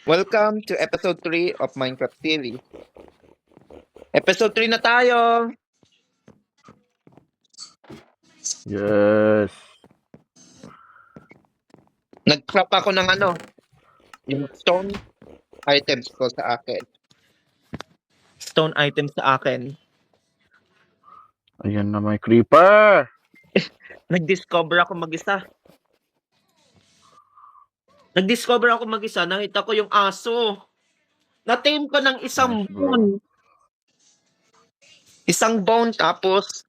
Welcome to episode 3 of Minecraft series. Episode 3 na tayo! Yes. Nag-crop ako ng yung stone items ko sa akin. Stone items sa akin. Ayan na may creeper. Nag-discover ako mag-isa. Nakita ko yung aso. Na-tame ko ng isang Nice, bro. bone. Isang bone tapos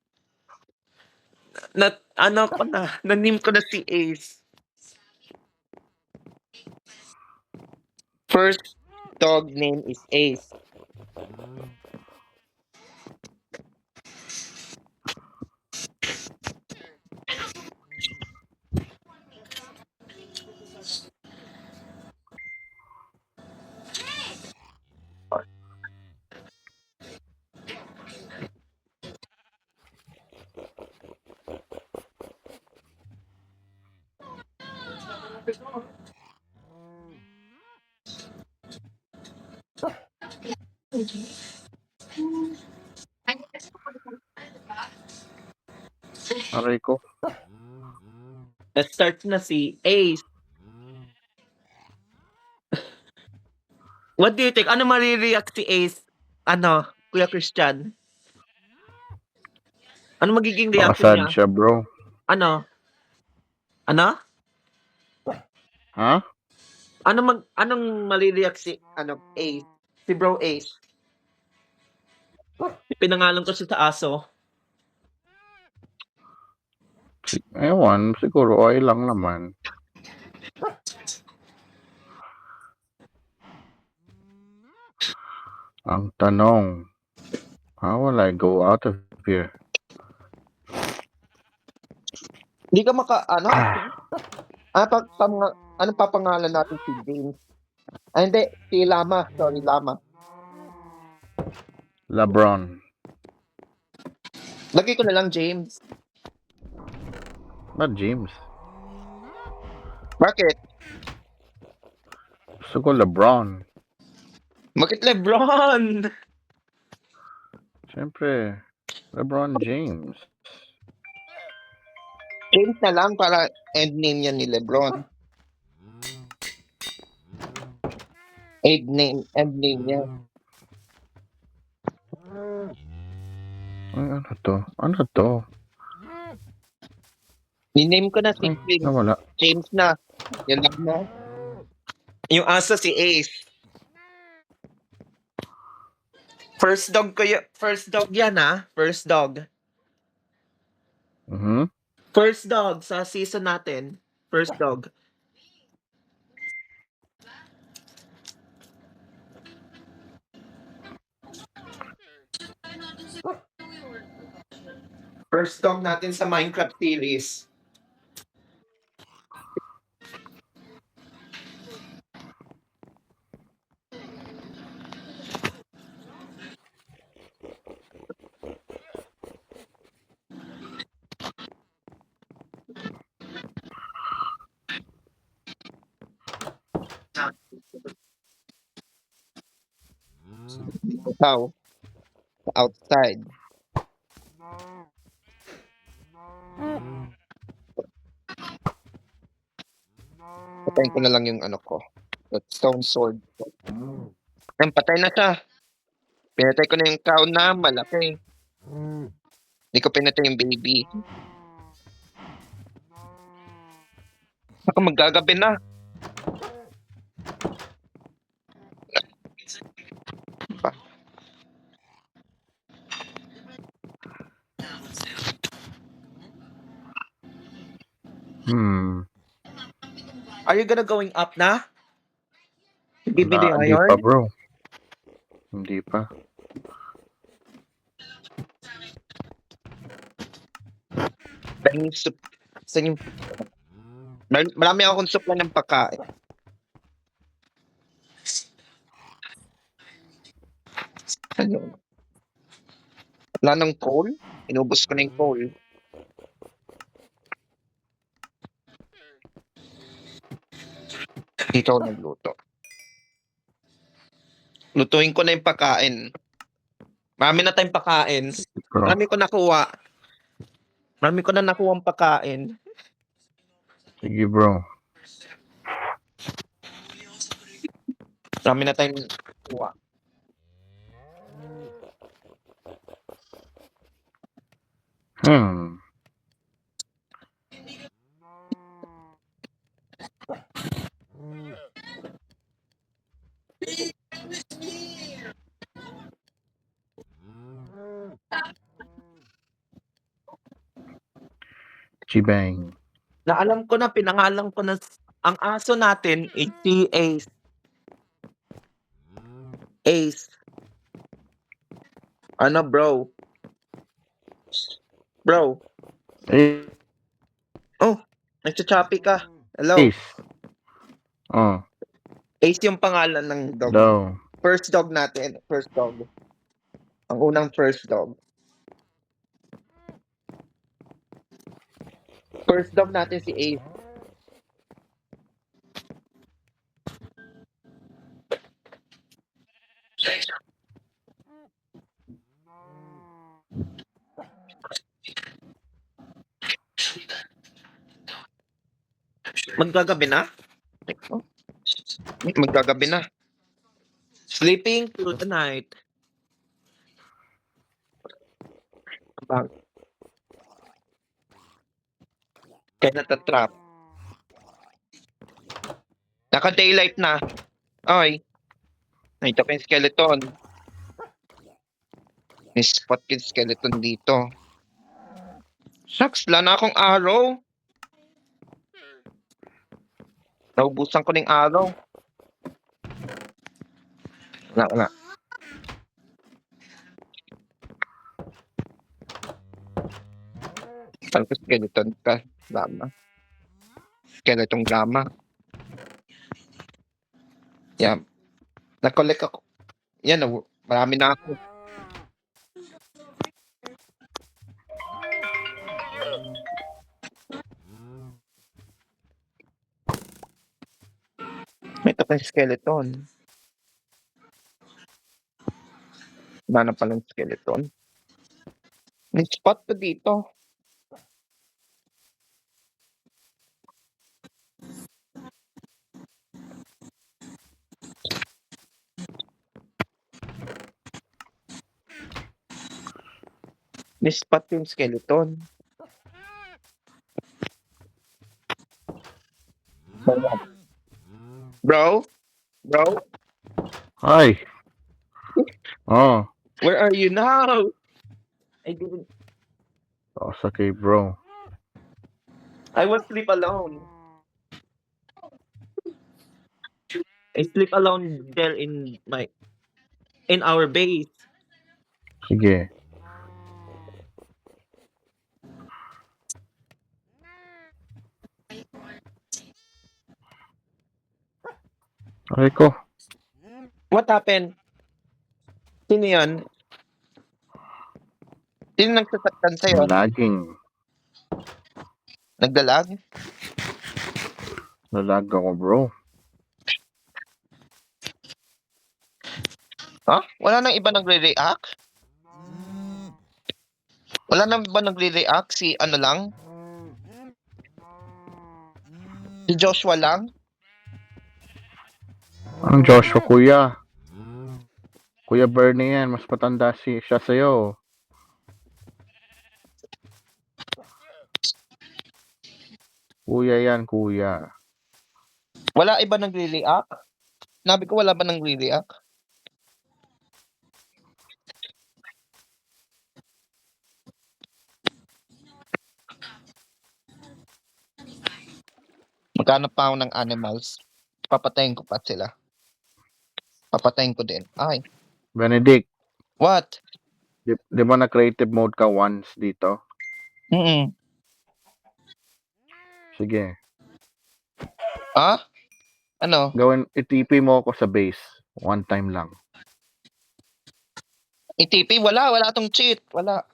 na-name ko na si Ace. First dog name is Ace. Aray ko. Na-start na si Ace. What do you think? Ano marireact si Ace? Kuya Christian? Ano magiging Baka reaction sad niya? siya, bro. Ano? Ha? Anong marireact si Ace? Si Bro Ace. Pinangalan ko siya sa aso. Ewan, siguro okay lang naman. Ang tanong, how will I go out of here? Hindi ka ano papangalan natin si James? Hindi, si Lama. Sorry, Lama. LeBron. Lagay ko na lang James. Not James. Bakit? Gusto ko LeBron. Bakit Lebron? Siyempre, LeBron James. James na lang para end name niya ni Lebron. End name niya. Ay, ano to? Ano to? Ni-name ko na si Ay, James. nawala. James na. Yan lang na. Yung aso si Ace. First dog yan First dog. First dog sa season natin. First dog. First dog natin sa Minecraft series. Ikaw, outside. Patayin ko na lang yung ko. Stone sword. Ang patay na siya. Pinatay ko na yung cow na malaki. Hindi ko pinatay yung baby. Baka maggagabi na. Are you gonna going up na? Hindi pa, bro. Hindi pa. Dahil marami akong supply ng pagkain. Ano? Wala ng coal? Inubos ko na yung coal. Ikaw nagluto. Lutuin ko na yung pagkain. Marami na tayong pagkain. Bro. Marami ko nakuha. Marami ko na nakuha ang pagkain. Sige, bro. Marami na tayong nakuha. Hmm. Chibang. Na alam ko na, pinangalan ko na ang aso natin is si Ace. Ace. Ano, bro? Bro. Ace. Oh, nagchachapi ka. Hello. Ace. Oh, Ace yung pangalan ng dog. daw. First dog natin. First dog. Ang unang first dog. First dog natin si Ace. Maggagabi na? Maggagabi na. Sleeping through the night. Abang. Kaya natatrap. Naka-daylight na. Ay. Nakita ko yung skeleton. May spot yung skeleton dito. Shucks, wala na akong arrow. Naubusan ko ng arrow. Wala. Saan ko skeleton ka? Lama. Skeleton lama. Yan. Na-collect ako. Yan, marami na ako. May tapang skeleton. Wala na palang skeleton. May spot ko dito. May spot yung skeleton. Bro? Hi. Oh, Where are you now? I didn't. oh, okay, bro. I will sleep alone. I sleep alone there in our base. Sige. Okay ko. What happened? Sino yan? Sino nagsasaktan sa'yo? Laging. Nagdalag? Lalag ako, bro. Ha? Wala nang iba nagre-react? Wala nang iba nagre-react? Si ano lang? Si Joshua lang? Ang Joshua, kuya. Kuya Bernie yan. Mas matanda siya sa'yo. Kuya yan, kuya. Wala iba nagre-react? Nabi ko wala ba nagre-react? Maghanap pa ako ng animals. Papatayin ko pa sila. Papatayin ko din. Ay, Benedict, what? di ba na creative mode ka once dito? Sige. Ha? Ano? ITP mo ako sa base. One time lang. ITP? Wala tong cheat. Wala.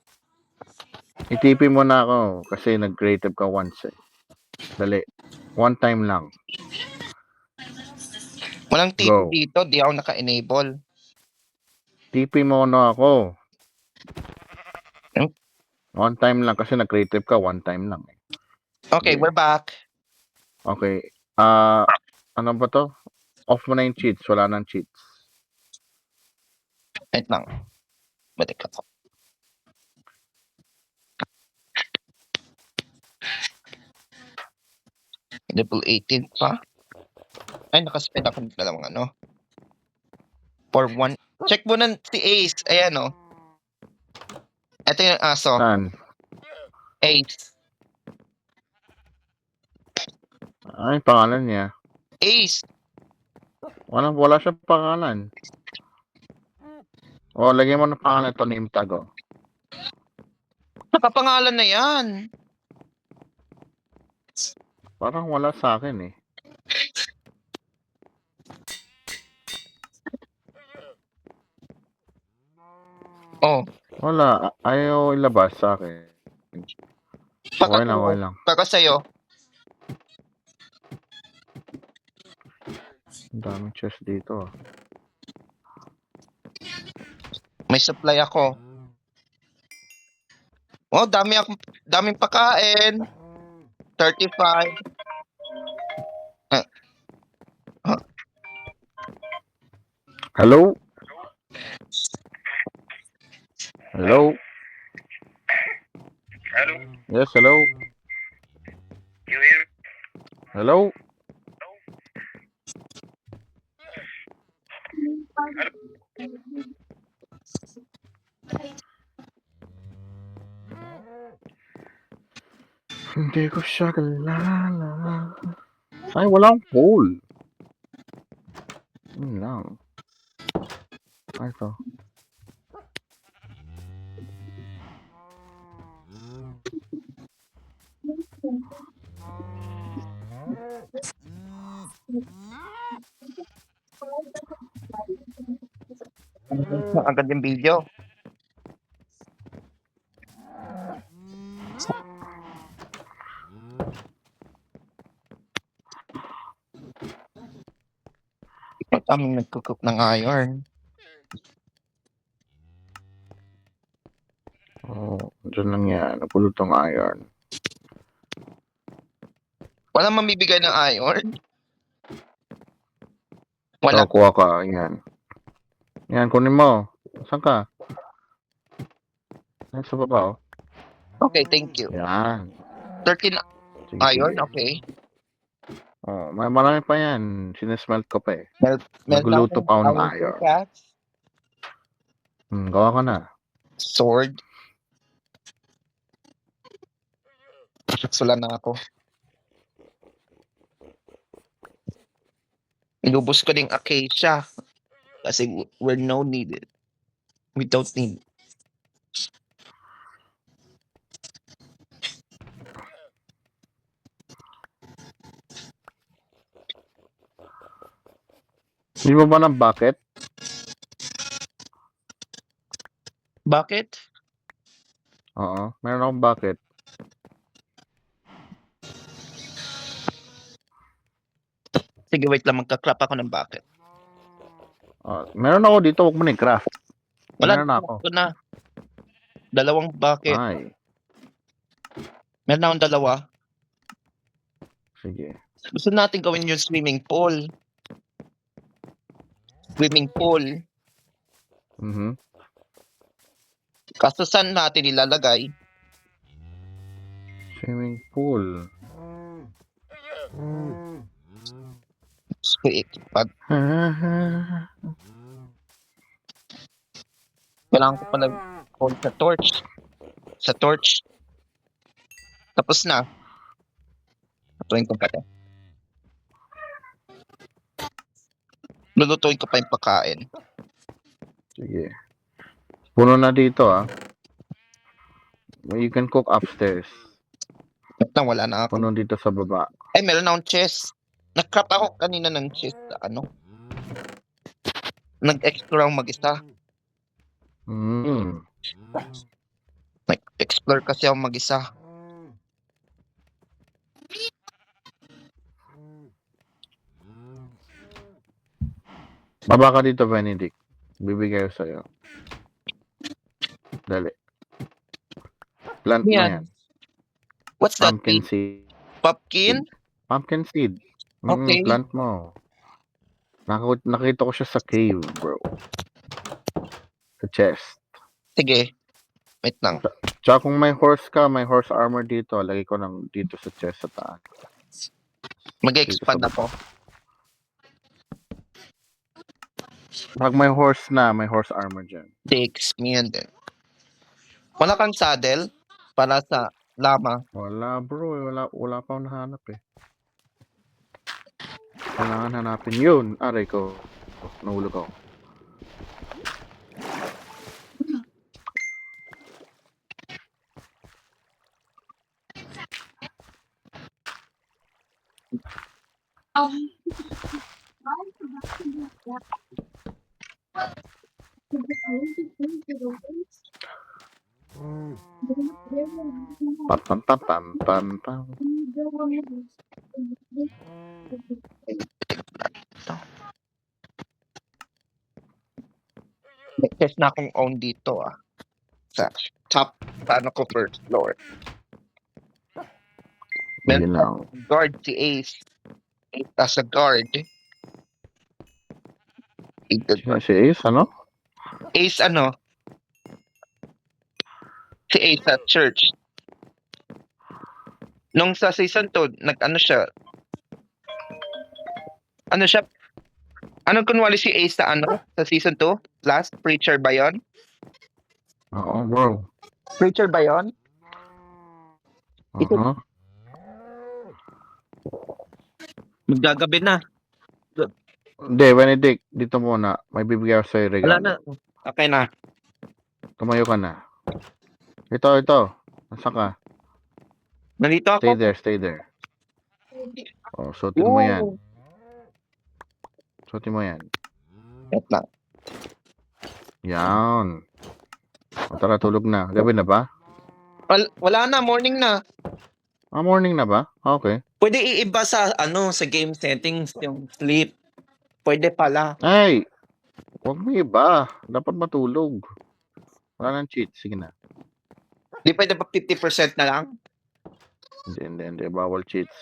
ITP mo na ako kasi nag-creative ka once eh. Dali. One time lang. Walang TP Go. dito. Di ako naka-enable. TP mo na ako. Hmm? One time lang kasi nag-creative ka, one time lang. Okay, Sige. we're back. Okay. Ano ba to? Off mo na yung cheats. Wala nang cheats. Wait lang. Balik ako. Level 18 pa. Ay, nakaspend ako ng dalawang ano. For one. Check mo na si Ace. Ayan o. Ito yung aso. Saan? Ace. Ay, pangalan niya. Ace. Wala siya pangalan. O, lagyan mo ng pangalan ito, name tag, oh. Nakapangalan na yan. Parang wala sa akin, eh. Oh. Wala. Ayaw ilabas sa akin. Okay lang, okay lang. Baka sa'yo. Ang daming chest dito, ah. May supply ako. Oh, daming pakain. 35. Hello? Hello? Hello, Yes, hello? you hear? Hello? Hindi ko siya kilala. Ay, walang hole. Yun lang. Ay, ito. Agad yung video. Ba't aming nagkukook ng iron? Oh, dyan lang yan. Napulot tong iron. Walang mamibigay ng iron? Wala. Ito, kuha ka. Yan. Yan, kunin mo. Saan ka? Yan sa baba, oh. Okay, thank you. Yan. 13 Sige, iron, sige. okay. Oh, may marami pa yan. Sinesmelt ko pa, eh. Meron Nagluluto akong pa ako ng iron iron. pickaxe, Gawa ka na. sword. Sula na ako. Inubos ko din acacia. Kasi we're no needed. We don't need. Hindi mo ba ng bucket? Bakit? Oo. Meron akong bucket. Sige, wait lang. Magka-crop ako ng bucket. Meron ako dito. Huwag mo na i-craft. Wala Meron na ako. ako na. Dalawang bucket. Ay. Meron akong dalawa. Sige. Gusto natin gawin yung swimming pool. Swimming pool. Mhm. Kaso saan natin ilalagay? Swimming pool. Sweet. Kailangan ko pala hold sa torch. Sa torch. Tapos na. Lutuin ko pa rin. Lulutuin ko pa yung pagkain. Sige. Puno na dito, ah. You can cook upstairs. Lang, wala na ako. Puno dito sa baba. Ay, meron akong chest. Nag-crop ako kanina ng chest. Ano? Nag-explore ako mag-isa. Nag-explore kasi ako mag-isa. Baba ka dito, Benedict. Bibigay ko sa'yo. Dali. Plant Ano mo yan? yan. What's that Pumpkin mean? seed. Pumpkin? Pumpkin seed. Okay. Plant mo. Nakita ko siya sa cave, bro. Sa chest. Sige. Wait lang. Tsaka kung may horse ka, may horse armor dito. Lagay ko lang dito sa chest sa taas. Mag-expand Dito sa ako. Pag may horse na, may horse armor dyan. Takes me and then. Wala kang saddle para sa lama. Wala, bro. Wala pa akong nahanap eh. Kailangan hanapin yun. Aray ko. Nahulog ako. Pam pam pam pam pam pam. May chest na akong own dito Sa top, ano ko first floor. Yun Meron lang. guard si Ace. As a guard. Si Ace, ano? Ace ano? Si Ace sa church. Nung sa season 2, nag-ano siya? Ano siya? Anong kunwari si Ace sa ano? Sa season 2? Last? Preacher ba yun? Oo, bro. Preacher ba yun? Oo. Magagabi na. Hindi, Benedict, dito muna. May bibigay ako sa'yo regalo. Wala na. Okay na. Tumayo ka na. Ito. Nasaan ka? Nandito ako. Stay there. Oh, suotin mo yan. Ooh. Suotin mo yan. Wait lang. Yan. O, tara, tulog na. Gabi na ba? Wala na, morning na. Morning na ba? Okay. Pwede iiba sa sa game settings yung sleep. Pwede pala. Ay! Huwag mo iba. Dapat matulog. Wala nang cheat. Sige na. Di pwede ba 50% na lang? Hindi. Bawal cheats.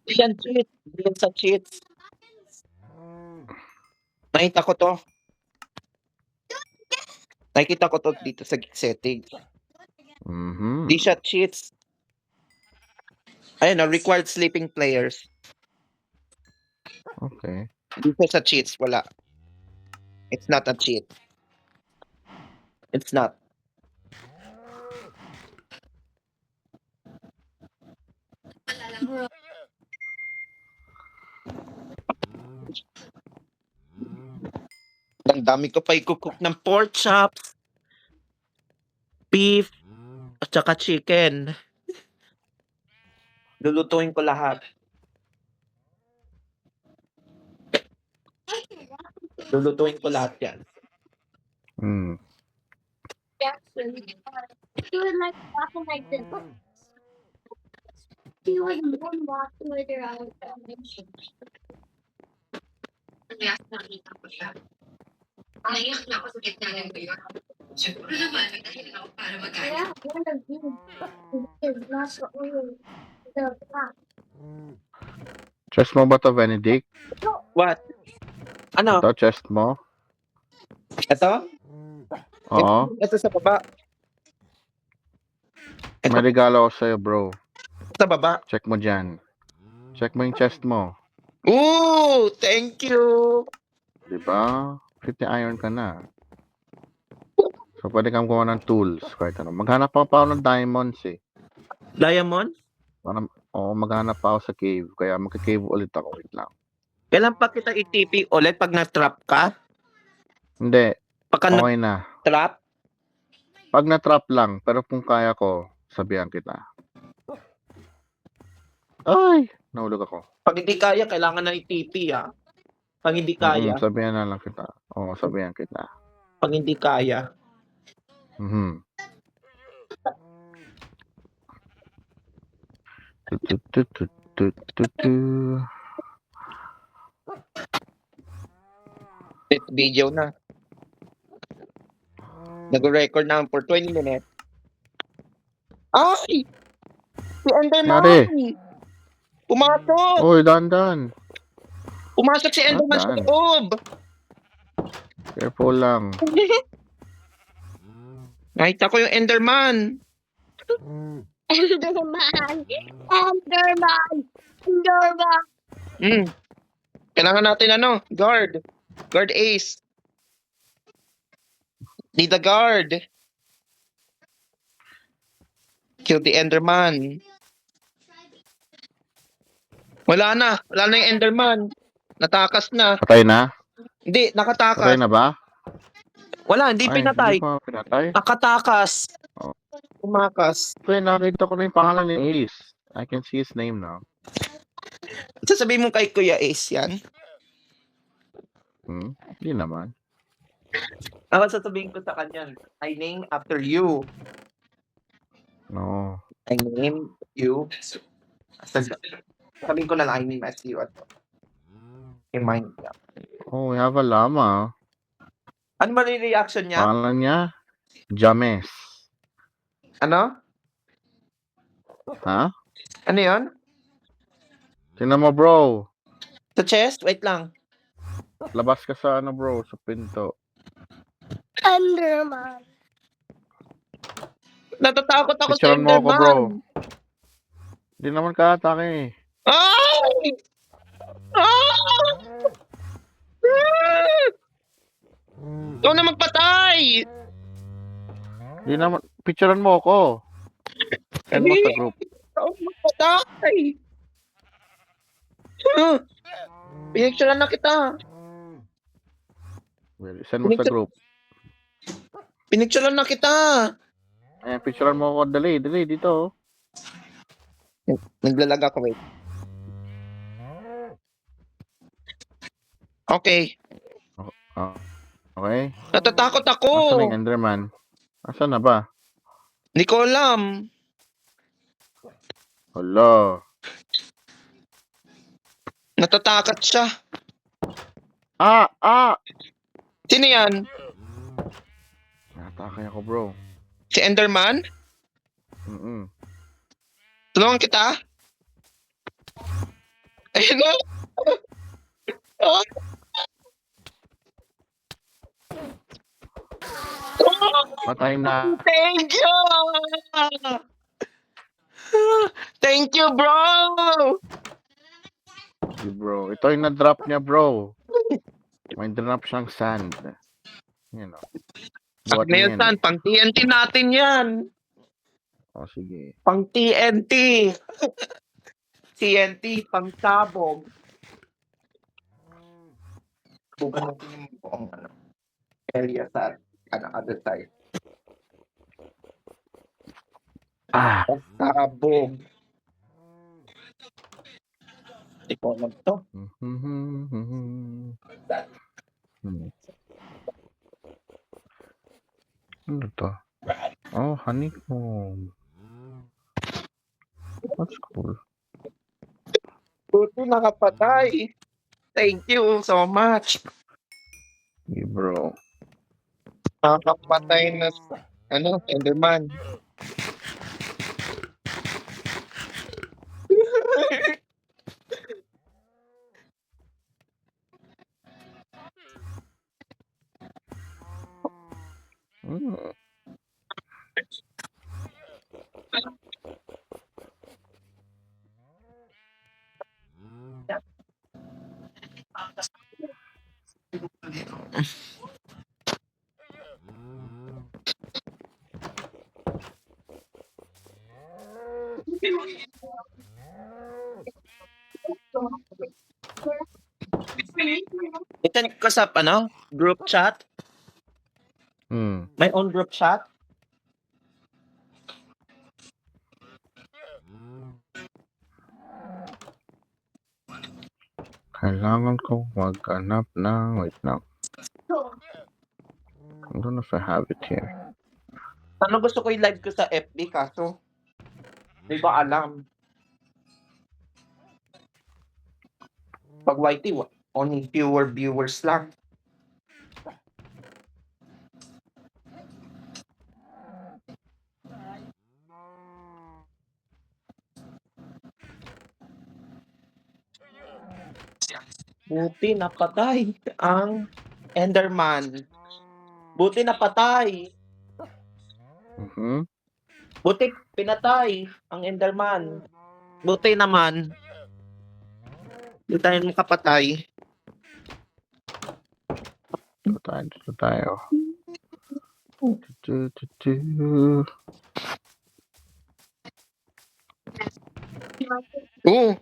Yan cheat. Yan sa cheats. Nakita ko to. Nakita ko to dito sa settings. Mhm. Di siya cheats. Ayun, required sleeping players. Okay. Di siya sa cheats. Wala. It's not a cheat. It's not. Ang dami ko pa i-cook ng pork chops, beef, at saka chicken. Lulutuin ko lahat. Lulutuin ko lahat yan. Hmm. He would like walking like this. He would walk with her out. Naiyak na ako sa gitna ng tuyo. Siguro naman, nagdahilan ako para magalit. Yeah, one of you is not the only the top. Chest mo ba to, Benedict? What? Ano? Ito, chest mo? Ito? Oo. Ito sa baba. Ito May regalo ako sa'yo, bro. sa baba. Check mo dyan. Check mo yung chest mo. Ooh! Thank you! Diba? 50 iron ka na. So, pwede kang gawa ng tools. Kahit ano. Maghanap pa ako ng diamonds eh. Diamond? Maghanap pa ako sa cave. Kaya magka-cave ulit ako. Wait lang. Kailan pa kita i-TP ulit pag na-trap ka? Hindi. Pagka Okay na. na-trap? Pag na-trap lang. Pero kung kaya ko, sabihan kita. Ay! Nahulog ako. Pag hindi kaya, kailangan na i-TP Pag hindi kaya, Sabihan na lang kita. Oo, sabihan kita. pag hindi kaya. Mhm. Tu. Video na. Nag-record naman for 20 minutes. Ay! Si Enderman! Nangyari? Pumasok! Uy, dandan. Pumasok si Enderman sa Dandan. loob! Careful lang. Nakita ko yung Enderman. Enderman! Enderman! Enderman! Kailangan natin guard. Guard Ace. Need a guard. Kill the Enderman. Wala na yung Enderman. Natakas na. Patay na? Hindi, Patay nakatakas. na ba? Wala, hindi pinatay. Hindi pa pinatay. Nakatakas. Oh. Tumakas. Uy, nakita ko na yung pangalan ni Ace. I can see his name now. Sasabihin mo kay Kuya Ace yan? Hindi naman. Ako sasabihin ko sa kanya, I name after you. No. I name you. Sabihin ko na lang, I name as you. Remind niya. Oh, we have a llama. Ano ba yung reaction niya? Pangalan niya? James. Ano? Ha? Ano yun? Tingnan mo, bro. Sa chest? Wait lang. Labas ka sa bro, sa pinto. Enderman! Natatakot ako sa Picturean mo ako, bro. Enderman. Hindi naman ka-atake. Ay! Ah! Ikaw na magpatay! Hindi naman, picturean mo ako. Send mo sa group. Ikaw na magpatay! Pinicturean na kita. Send mo sa group. Pinicturean na kita. Ayan, picturean mo ako. Dali, dito. Naglalag ako, wait. Okay. Okay? Natatakot ako. Asan na yung Enderman? Asan na ba? Hindi ko alam. Hala. Natatakot siya. Ah! Sino yan? Natake ako, bro. Si Enderman? Tulungan kita? Ayun na. Ah. Patay na. Thank you! Thank you, bro! Si bro. Ito yung na-drop niya, bro. May drop siyang sand. You know. Buhat Ngayon, niya San, pang TNT natin yan. Oh, sige. Pang TNT. TNT, pang sabog. Bukan natin yung buong area sa other side. Ah! Sabog. Hindi ko alam to. Ano to? Oh, honeycomb. That's cool. Buti nakapatay. Thank you so much. Hey, bro. Nakapatay na Enderman. Ito ko sa group chat. My own group chat. Kailangan ko maghanap ng... Wait lang. I don't know if I have it here. Ano gusto ko i-live ko sa FB kaso di ba alam. Pag YT, only fewer viewers lang. Buti napatay ang Enderman. Buti napatay. Mhm. Buti pinatay ang Enderman. Buti naman. Hindi tayo makapatay. Dito tayo. Tu, tu, tu. Oo.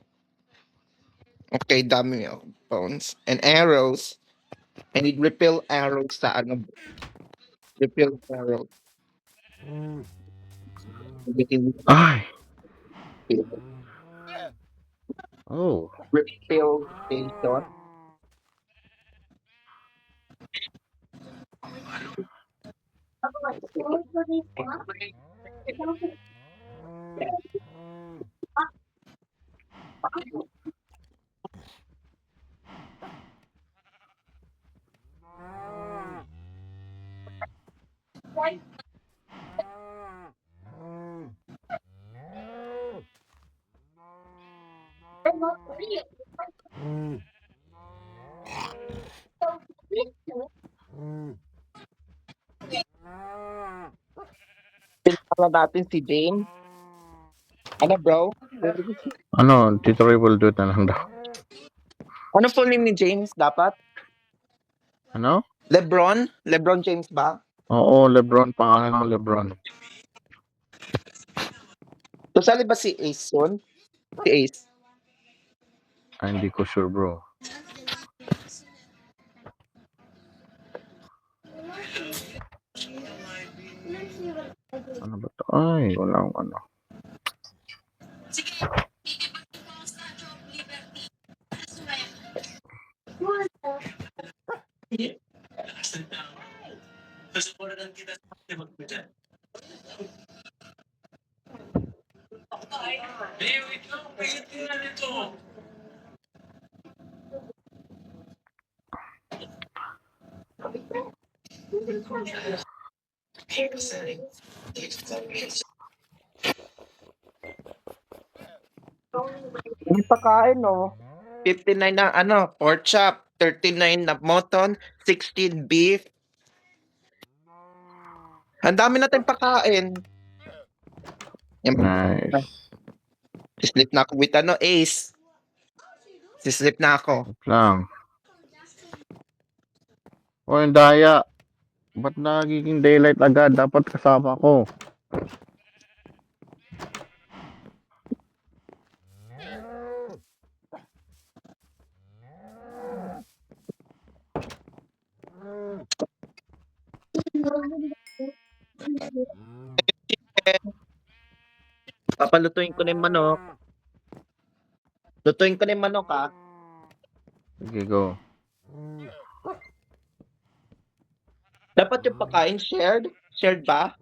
Okay, dami ako. Bones and arrows. I need repel arrows sa ano. Repel arrows. Ay! Oh. Repel station. Pinaka natin si James. Ano bro? Ano, Tito Ray will do it na lang daw. Ano full name ni James dapat? Ano? Lebron? Lebron James ba? Oo, Lebron. Pangalan ng Lebron. Kasali ba si Ace soon? Si Ace. Ay, hindi ko sure, bro. Ano ba to? Ay, walang ano. Sige, titibag ko ang Statue of Liberty. Hindi pa kain no? 59 na ano, pork chop, 39 na mutton, 16 beef. Ang dami natin pakain. Yan. Nice. Sleep na ako with ano, Ace. Sleep na ako. Wait lang. O, yung daya. Ba't nagiging daylight agad? Dapat kasama ko. Papalutuin ko na yung manok. Lutuin ko na yung manok ha. Sige, go. Dapat yung pakain shared? Shared ba?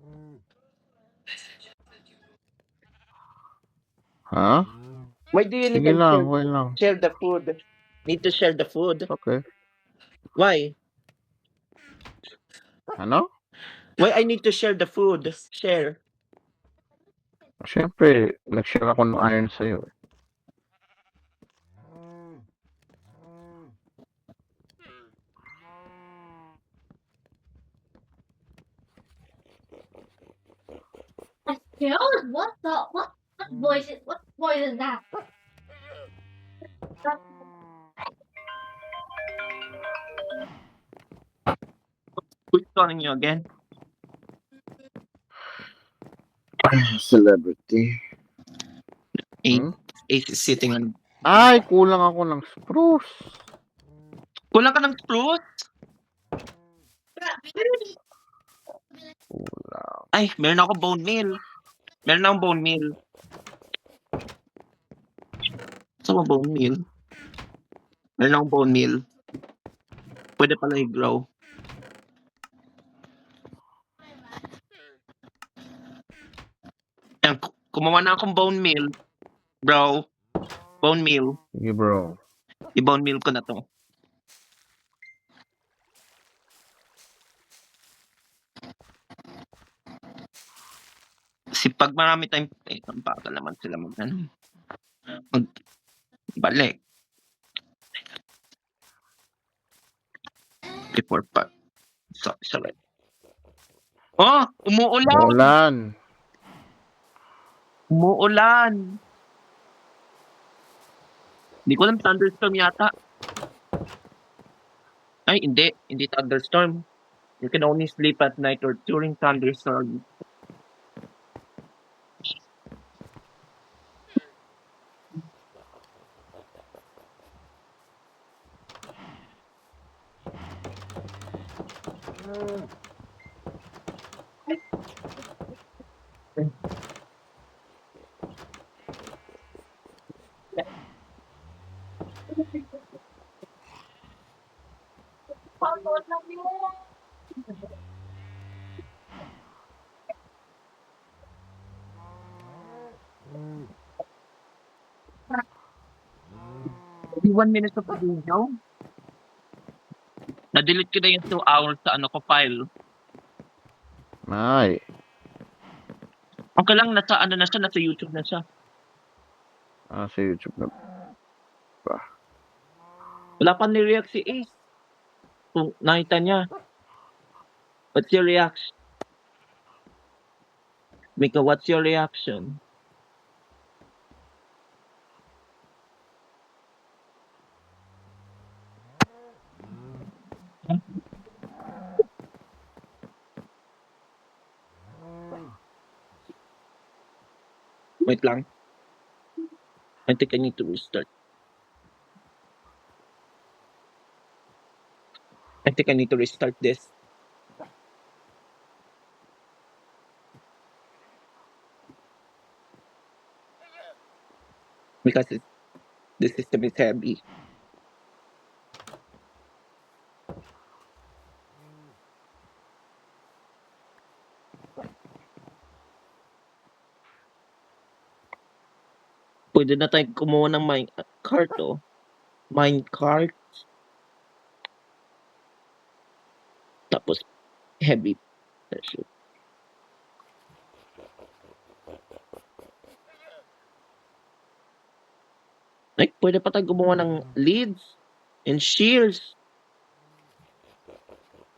Ha? Why do you need Sige to lang, wait lang. share the food? Need to share the food? Okay. Why? Ano? Why I need to share the food? Share. Siyempre, nag-share ako ng iron sa'yo. Dude, what voice is that? Who's calling you again? Celebrity. Ace, Hmm? Ace is sitting on... Ay, kulang ako ng spruce. Kulang ka ng fruit? Kulang. Ay, meron ako bone meal. Meron akong bone meal. Saan mo bone meal? Meron akong bone meal. Pwede pala i-grow. Ayan, kumawa na akong bone meal. Bro, bone meal. Sige, bro. I-bone meal ko na to. Kasi pag marami tayong... ang bagal naman sila mag-balik. Before pa. Sorry. Oh, umuulan! Umuulan. Umuulan! Hindi ko alam, thunderstorm yata. Ay, hindi. Hindi thunderstorm. You can only sleep at night or during thunderstorm. Pagod lang yun. Only 1 minute of video. Na-delete ko na yung 2 hours sa ano ko file. Ay. Okay lang, nasa ano na siya, nasa YouTube na siya. Sa YouTube na. Wala pa ni-react si Ace. Kung nakita niya. What's your reaction? Mika, what's your reaction? Wait lang. I think I need to restart. I think I need to restart this. Because the system is heavy. Pwede na tayo kumuha ng minecart, oh. Minecart. Tapos, heavy. Pressure. Like, pwede pa tayo gumawa ng leads and shears.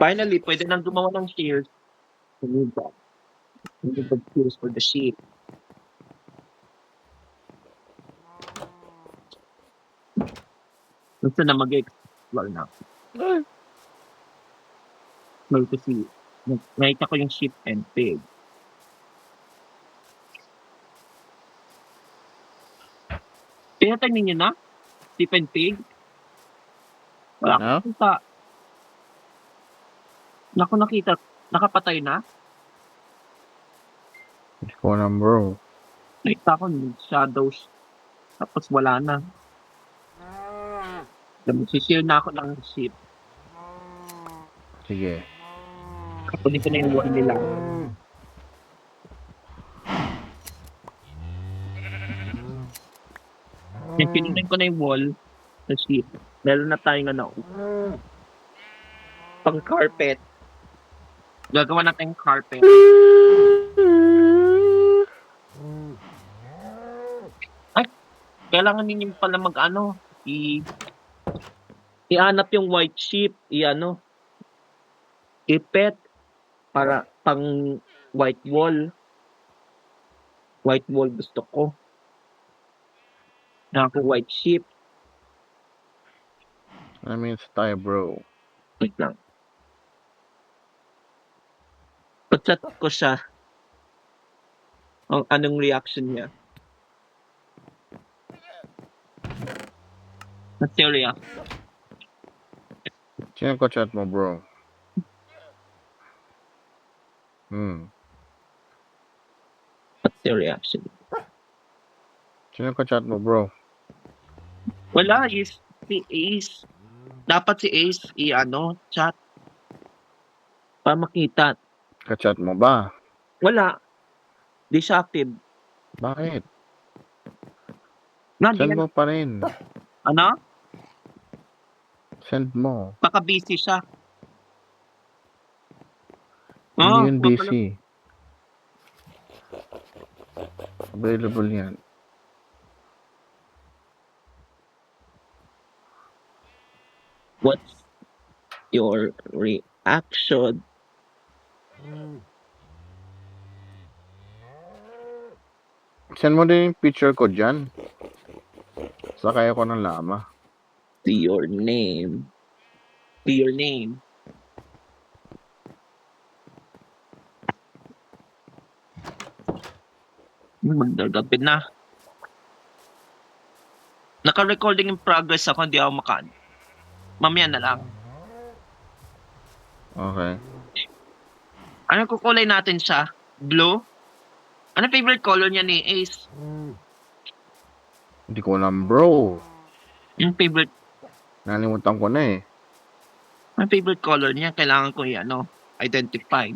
Finally, pwede nang gumawa ng shears. We need that. We need the shears for the sheep. Gusto na mag-explore na. Well, kasi nakita ko yung sheep and pig. Pinatay ninyo na? Sheep and pig? Wala No? akong nakita. Naku, nakita. Nakapatay na? Hindi ko alam, bro. Nakita ko yung shadows. Tapos wala na. Magsishare na ako ng sheep. Sige. Kunin ko na yung wall nila. Yung kinunin ko na yung wall sa sheep. Meron na tayong ano. Pang carpet. Gagawa natin yung carpet. Ay, kailangan ninyo pala mag-ano. I-hanap yung white sheep. I-ano. I-pet. Para pang white wall. White wall gusto ko. Ako white sheep. That means tayo, bro. Wait lang. Pag-chat ko siya. Anong reaction niya? What's your reaction? Sino ko chat mo, bro? What's your reaction? Sino ko chat mo, bro? Wala, si Ace. Dapat si Ace chat. Para makita. Ka-chat mo ba? Wala. Di siya active. Bakit? Di Send na, mo pa rin. ano? Send mo. Baka busy siya. Hindi yun wag pala- busy. Available yan. your reaction. Send mo din yung picture ko dyan. Sakay ako ng lama. To your name. To your name. Magdagabi na. Naka-recording in progress ako, hindi ako makan. Mamaya na lang. Okay. Ano kukulay natin siya? Blue? Ano favorite color niya ni Ace? Hindi ko alam, bro. Yung favorite, Nalimutan ko na eh. ang favorite color niya, kailangan ko identify.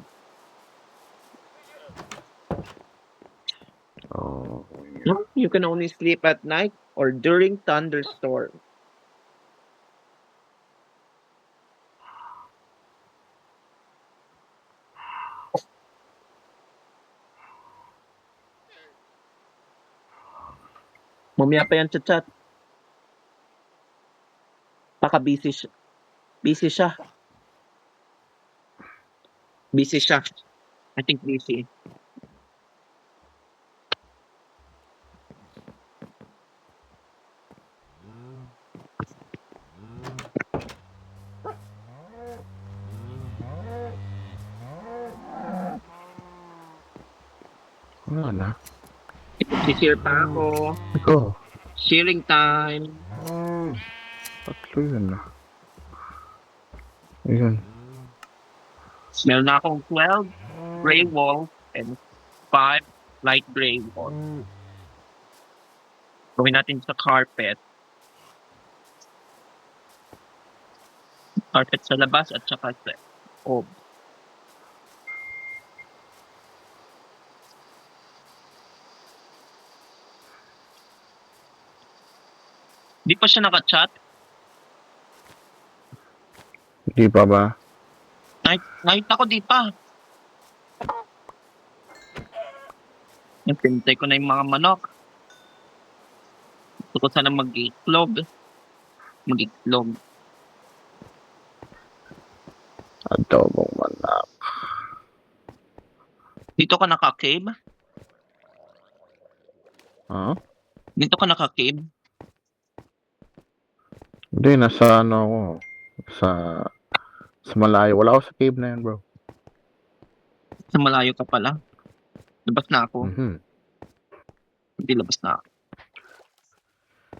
Oh. You can only sleep at night or during thunderstorm. Mamaya pa yan sa chat. Baka busy siya. Busy siya. Busy siya. I think busy. Wala na. Share pa ako. Ito. Sharing time. Tatlo yun na. Ayun. Meron na akong 12 gray walls and 5 light gray walls. Gawin natin sa carpet. Carpet sa labas at saka sa loob. Di pa siya naka-chat? Hindi pa ba? Nakita ko di pa. Napintay ko na yung mga manok. Gusto ko sana mag-itlog. Mag-itlog. Adobong manok. Dito ka naka-cave? Ha? Dito ka naka-cave? Hindi, nasa ano ako. Sa malayo. Wala ako sa cave na yan, bro. Sa malayo ka pala. Labas na ako. Hindi labas na ako.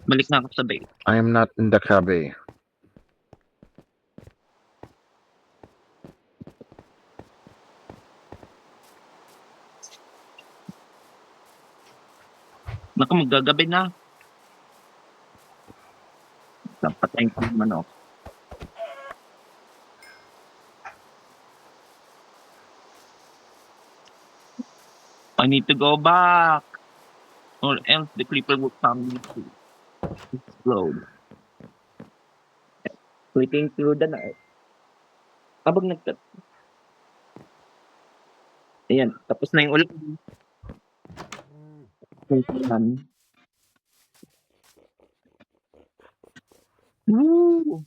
Balik na ako sa bay. I am not in the cave. Naku, magagabi na. Patayin ko yung manok. I need to go back. Or else the creeper will come to explode. Waiting through the night. Habang Ayan, tapos na yung ulan. Woo!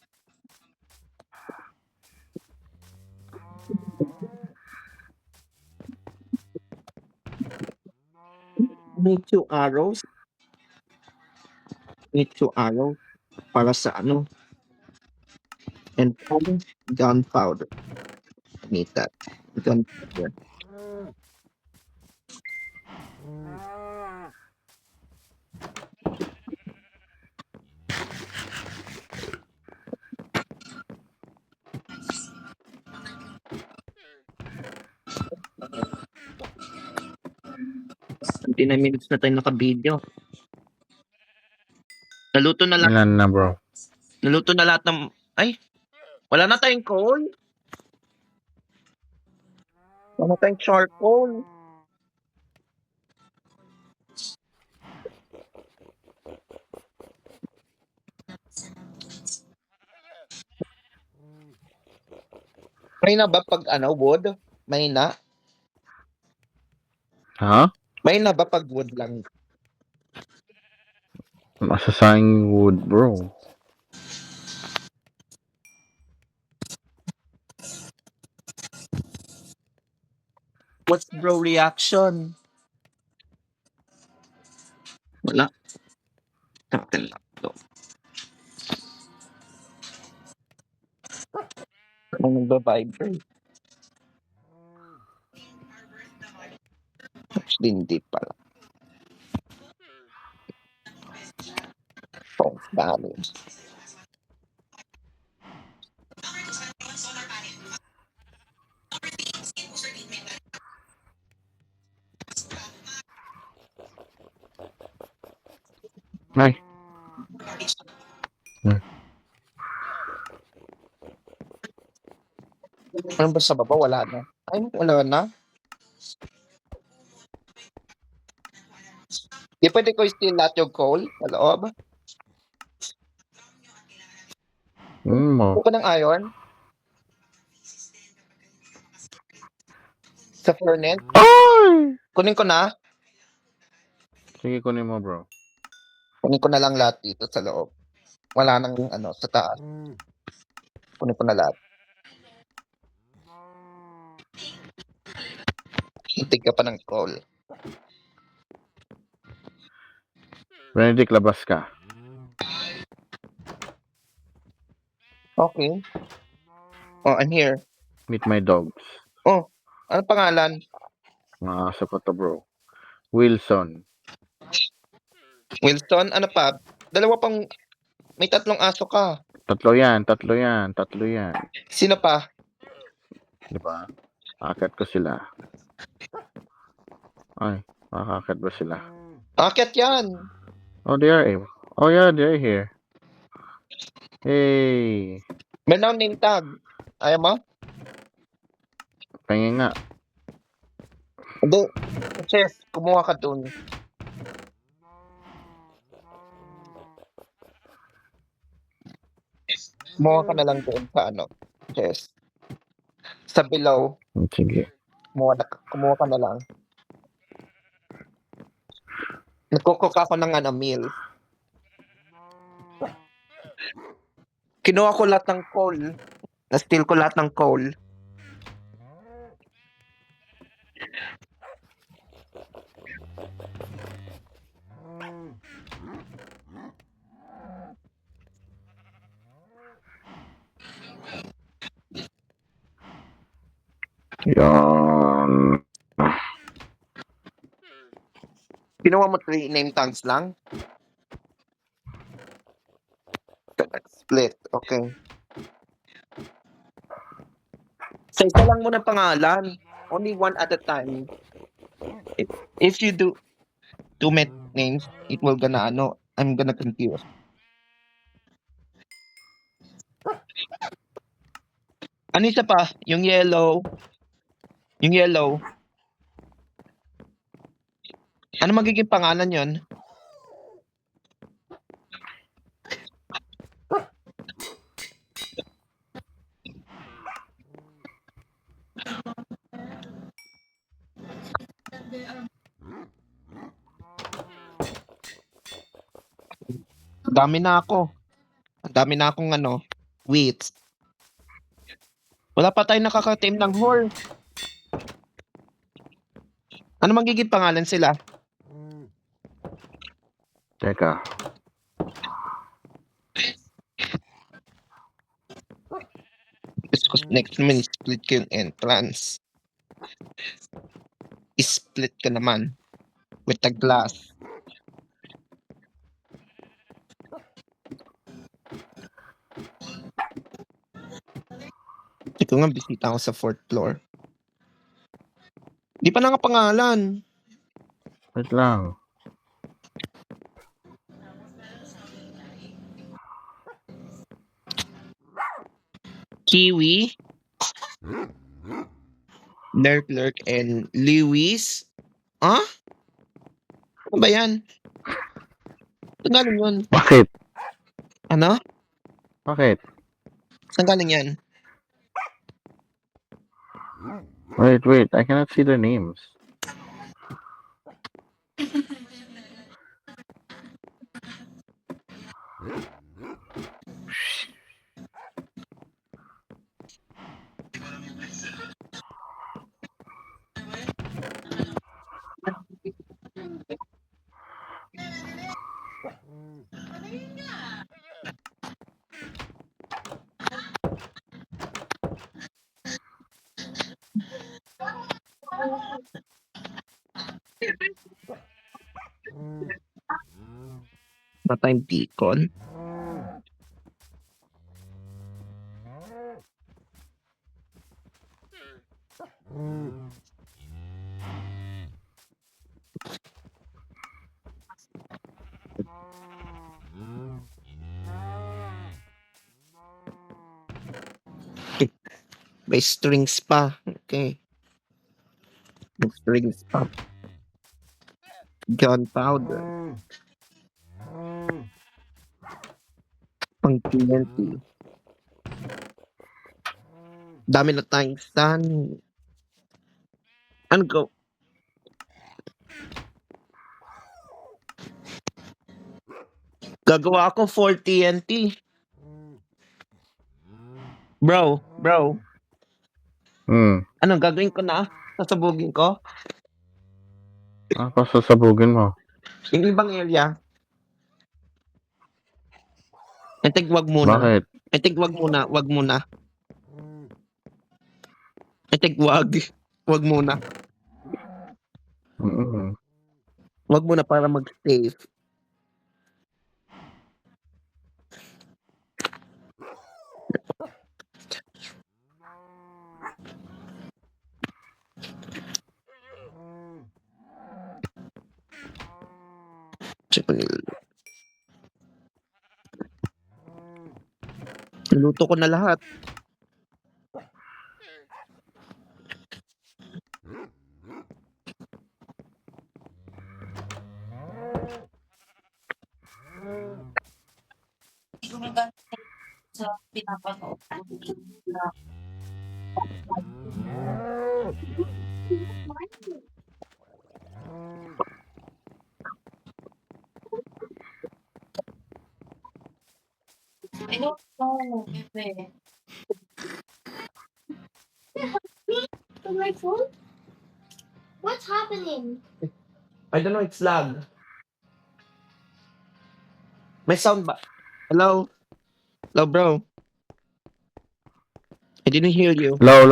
Need 2 arrows. Need 2 arrows para sa ano. And gunpowder. Need that. Gunpowder. Hindi na minutes na tayo naka-video. Naluto na lahat. Ilan na, bro? Naluto na lahat ng... Ay! Wala na tayong coal. Wala na tayong charcoal. May na ba pag wood? May na? Ha? May na ba pag wood lang? Masasayang wood, bro. What's bro reaction? Wala. Akin lang to. Anong nagba-vibrate? Actually, hindi pala. Phone balance. Ay, Ano ba sa baba? Wala na. Ay, wala na. Di pwede ko steal lahat yung coal sa loob. mo. Buko ng iron. Sa furnace. Ay! Kunin ko na. Sige, kunin mo, bro. Kunin ko na lang lahat dito sa loob. Wala nang ano, sa taas. Kunin ko na lahat. Hintig ka pa ng coal. Benedict, labas ka. Okay. Oh, I'm here. Meet my dogs. Oh, ano pangalan? Mga aso ko to, bro. Wilson. Wilson? Ano pa? Dalawa pang... May 3 aso ka. Tatlo yan. Sino pa? Di ba? Akat ko sila. Ay, makakakat ba sila? Akit yan. Oh, they are able. Oh, yeah, they're here. Hey. Meron akong name tag. Ayaw mo? Pahingin nga. Hindi. Chef, kumuha ka dun. Kumuha ka na lang doon sa ano. Chef. Sa below. Sige. Kumuha ka na lang. Nagkukook ako ng meal. Kinuha ko lahat ng coal. Na-steal ko lahat ng coal. Yan. Kinuha mo 3 name tags lang? Split. Okay. Sa isa lang muna pangalan. Only one at a time. If you do too many names, it will gonna I'm gonna confuse. Ano isa pa? Yung yellow. Yung yellow. Ano magiging pangalan yon? Dami na ako. Ang dami na akong wheats. Wala pa tayong nakaka-tame ng horse. Ano magiging pangalan sila? Teka. Because next naman, split ko yung entrance. I-split ka naman with the glass. Ito nga, bisita ako sa 4th floor. Di pa pangalan. Wait lang. Kiwi, Lerk, and Lewis. Ah? Ano ba yan? Saan galing yun? Bakit? Ano? Bakit? Saan galing yan? Wait. I cannot see their names. ba tayong beacon? May strings pa. Okay. May strings pa. Gunpowder. Pang TNT. Dami na tayong sun. Ano go? Gagawa ako 4 TNT. Bro. Ano gagawin ko na? Sasabugin ko? Ano sasabugin mo? Yung ibang area. I think wag muna. Bakit? I think wag muna. I think wag. Wag muna. Mm-mm. Wag muna para mag-save. Check ko nil. Luto ko na lahat. sa pinapanood. I don't know, Bebe. To my phone? What's happening? I don't know, it's lag. May sound ba? Hello? Hello, bro? I didn't hear you. Low.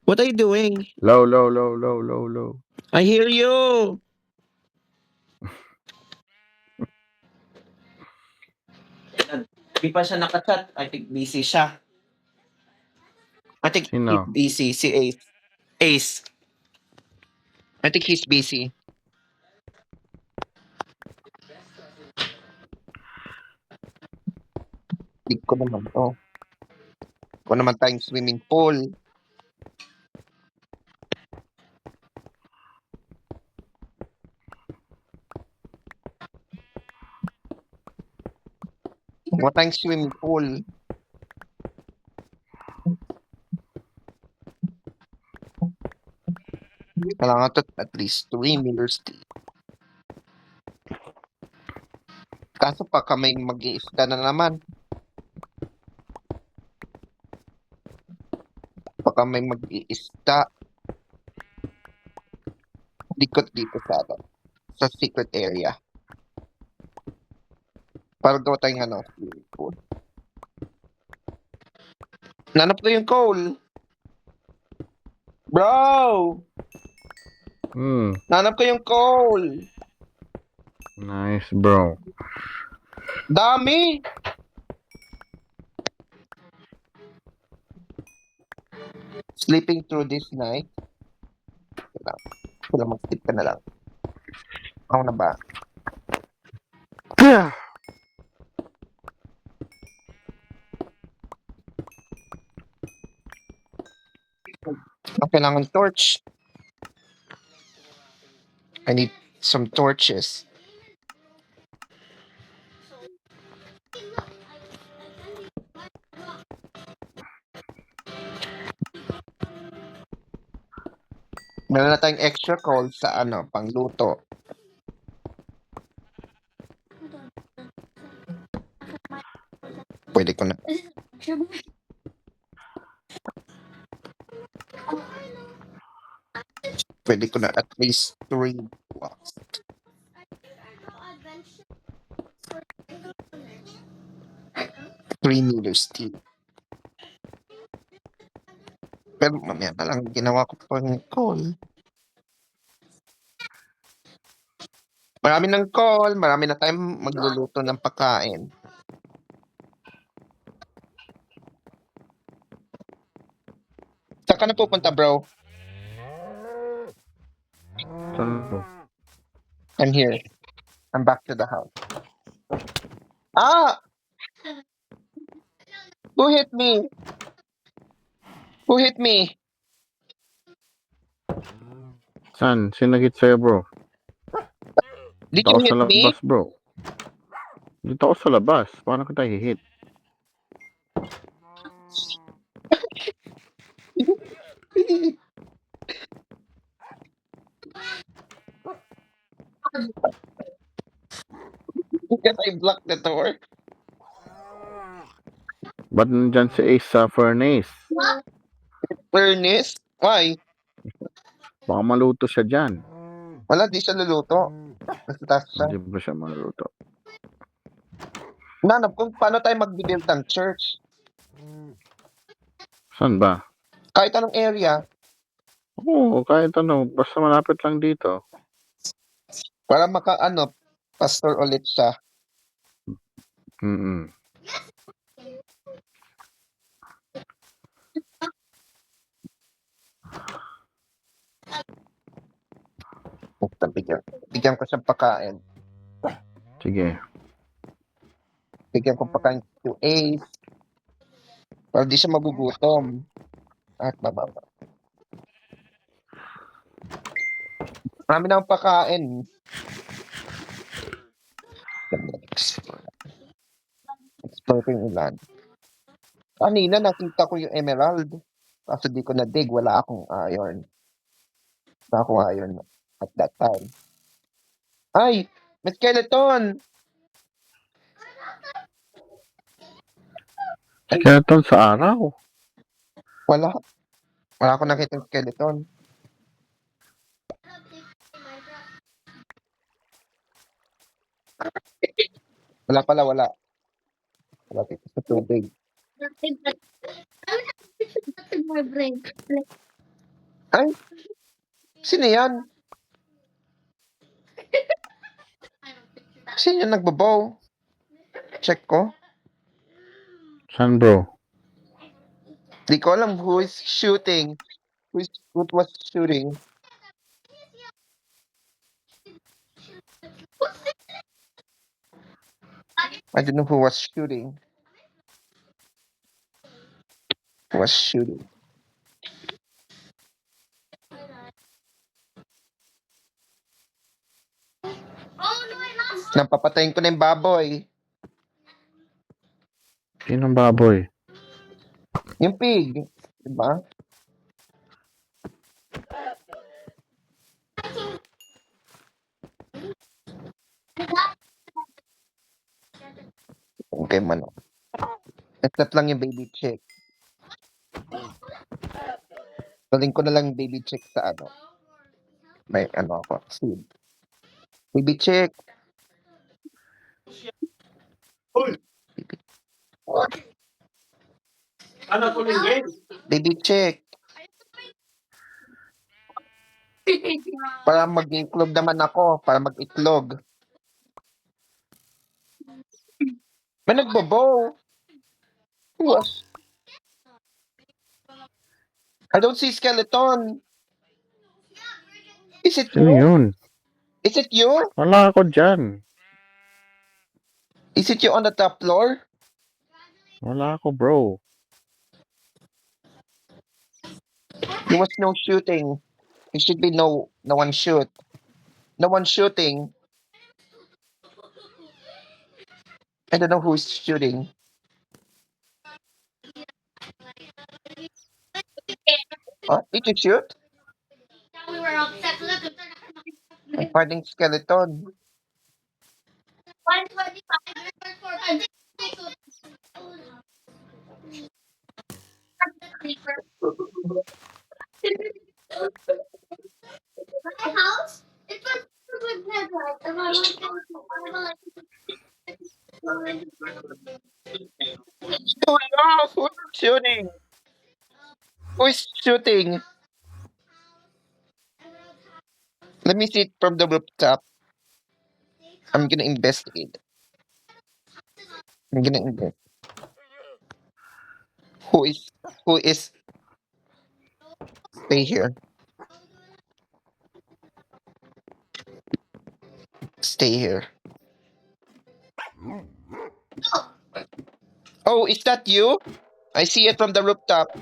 What are you doing? Low. I hear you! Di pa siya nakachat. I think busy siya. I think Sino? he's busy. Si Ace. Ace. I think he's busy. Hindi ko naman to. Ko naman tayong swimming pool. Wala tayong swimming pool. Kailangan to at least 3 meters deep. Kaso pa kami mag-iisda na naman. Baka may mag-iisda. Likot dito sa sa secret area. Para gawa tayong swimming pool. Nanap ko yung coal. Bro! Nanap ko yung coal. Nice, bro. Dami! Sleeping through this night. Wala mag-sleep ka na lang. Ako na ba? Kailangan torch. I need some torches. Meron na tayong extra coal sa pangluto. Pwede ko na. Pwede ko na at least 3 blocks. 3 meters deep. Pero mamaya na lang, ginawa ko pang coal. Marami ng call, marami na tayong magluluto ng pagkain. Saan ka na pupunta, bro? Saan, bro? I'm here. I'm back to the house. Ah! Who hit me? Who hit me? Saan? Sinagit sa'yo, bro? Did Dito you ako sa hit me? labas, bro. Dito ako sa labas. Paano kita hihit? Because I blocked the door. Ba't nandyan si Ace sa furnace? Furnace? Why? Baka maluto siya dyan. Wala, di siya luluto. Nasa taas siya. Hindi ba siya maluto? Nanap kung paano tayo mag-build ng church. Saan ba? Kahit anong area. Oo, kahit ano. Basta malapit lang dito. Para pastor ulit siya. Mm-mm. Bigyan ko siyang pagkain. Sige. Bigyan ko pagkain to Ace. Para di siya magugutom. At bababa. Marami na akong pagkain. Exploring ulan. Kanina nakita ko yung emerald. Kaso di ko na-dig. Wala akong iron. Wala akong iron at that time. Ay! May skeleton! Skeleton sa araw. Wala. Wala akong nakita skeleton. Wala pala, wala. Wala dito sa tubig. My brain. Ay! Sino yan? Sino yung nagbabaw? Check ko. Saan, bro? Di ko alam who is shooting. Who was shooting? I don't know who was shooting. Who was shooting? Napapatayin ko na yung baboy. Sinong baboy? Yung pig. Diba? Okay, manok. At lang yung baby chick. Galing ko na lang yung baby chick sa ano. May ano ako. Seed. Baby chick. Baby chick. Para mag-itlog naman ako. Para mag-itlog. May nagbabaw. Who was? I don't see skeleton. Is it Sino you? yun? Is it you? Wala ako dyan. Is it you on the top floor? Wala ako, bro. There was no shooting. It should be no one shoot. No one shooting. I don't know who is shooting. Huh? Did you shoot? We were upset. Look, I'm finding skeleton. 125. My house? It was with network. And I Oh no! Who is shooting? Who is shooting? Let me see it from the rooftop. I'm gonna investigate. I'm gonna invest. Who is stay here? Stay here. Oh, is that you? I see it from the rooftop.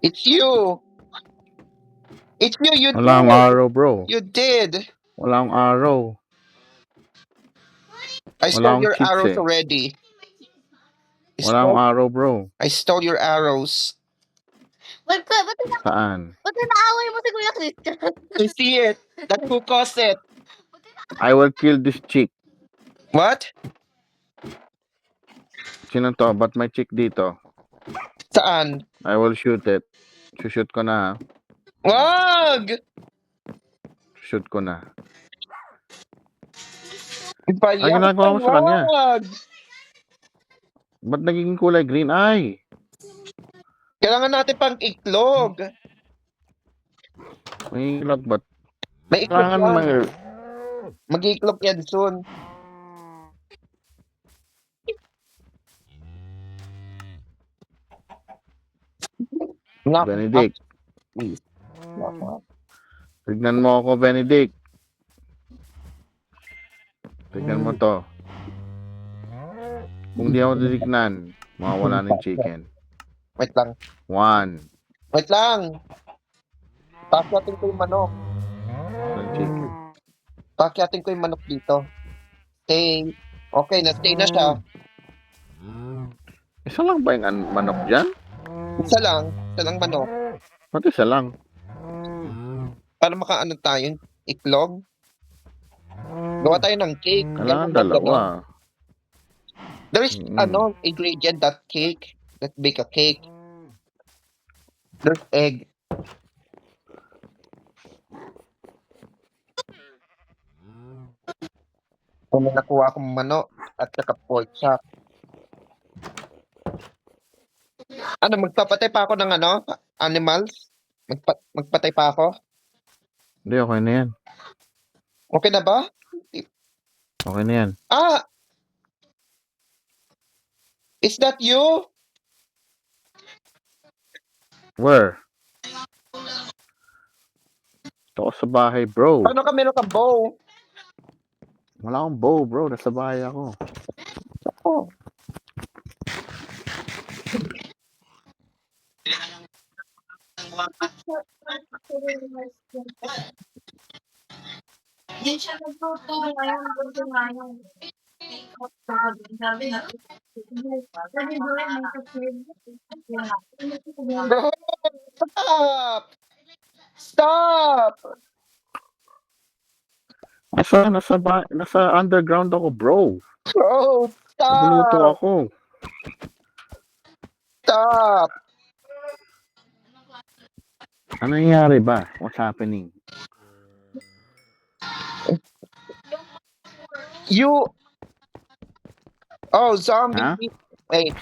It's you. It's you. You Wala akong did. araw, bro. You did. Wala akong araw. I Wala stole akong your cheats arrows eh. already. Wala akong araw, bro. I stole your arrows. Ba't Saan? naaway mo si Kuya Christian? I see it. That's who caused it. I will kill this chick. What? Sino to? Ba't may chick dito? Saan? I will shoot it. Shoot ko na. Ha? Wag! Shoot ko na. Payasan, ginagawa mo sa kanya? wag! Ba't nagiging kulay green? Ay! Kailangan natin pang iklog. May ilag ba't? May iklog Kailangan yan. may... Mag-iklog yan soon. Knock Benedict. up, please. Knock up. Tignan mo ako, Benedict. Tignan mo to. Kung di ako titignan, mawawala ng chicken. Wait lang. 1. Wait lang. Pakyatin ko yung manok. Ng chicken. Pakyatin ko yung manok dito. Stay. Okay, na-stay na siya. Isa lang ba yung manok dyan? Isa lang. Isa lang manok. Ba't isa lang? Para makaano tayo, iklog. Gawa tayo ng cake. Kailangan Ganun ba, dalawa. ganun? There is, Mm. ingredient that cake. Let's bake a cake. There's egg. Kung may nakuha akong manok at saka pork chop. Ano, magpapatay pa ako ng animals? Magpatay pa ako? Hindi, okay na yan. Okay na ba? Okay na yan. Ah! Is that you? Where? Ito ako sa bahay, bro. Paano ka meron ka bow? Wala akong bow, bro. Nasa bahay ako. Oh. Yan siya nagluto. Bro! Stop! Stop! Nasa underground ako, bro. Bro, Nagluluto stop! ako. Stop! Ano nangyari ba? What's happening? You... Oh, zombie. Huh? Wait.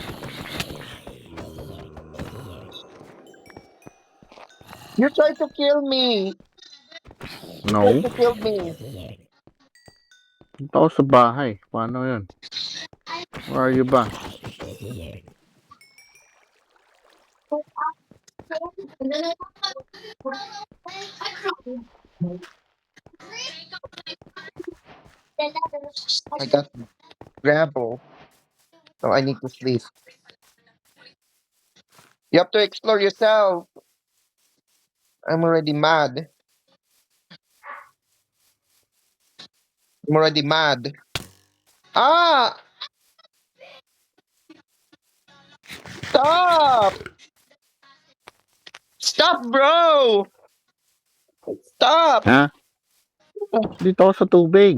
You tried to kill me. No. You tried to kill me. Ito ako sa bahay. Paano yun? Where are you ba? I got gravel. So I need to sleep. You have to explore yourself. I'm already mad. I'm already mad. Ah! Stop! Stop, bro! Stop! Ha? Dito ako sa tubig.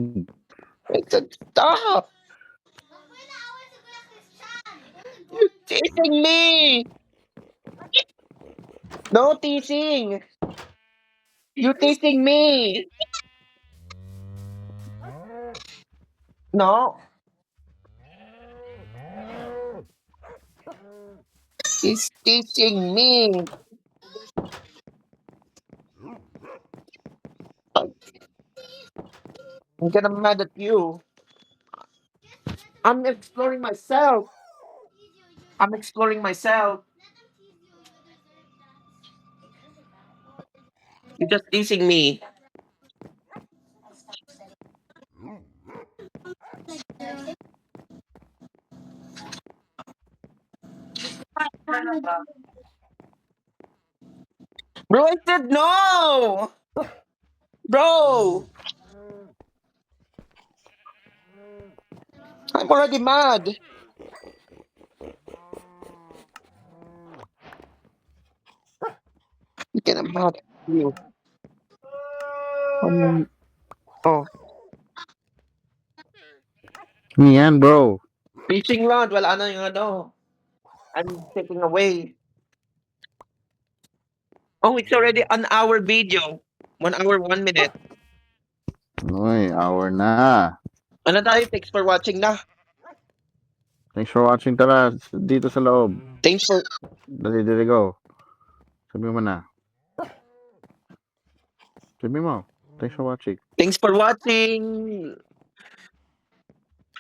I said stop! You're teasing me! No teasing! You teasing me! No. He's teasing me. I'm gonna mad at you. I'm exploring myself. I'm exploring myself. You're just teasing me. Bro, I said no! Bro! I'm already mad. You get mad at you. Oh, Yan, bro. fishing rod. Wala na yung ano. I'm taking away. Oh, it's already an hour video. 1 hour, 1 minute. Uy, hour na. Ano tayo? Thanks for watching na. Thanks for watching. Tara, dito sa loob. Thanks for... Dali, go. Sabi mo na. Sabi mo. Thanks for watching. Thanks for watching.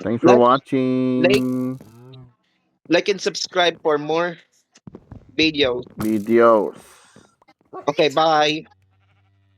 Thanks for Like- watching. Like and subscribe for more videos. Videos. Okay, bye.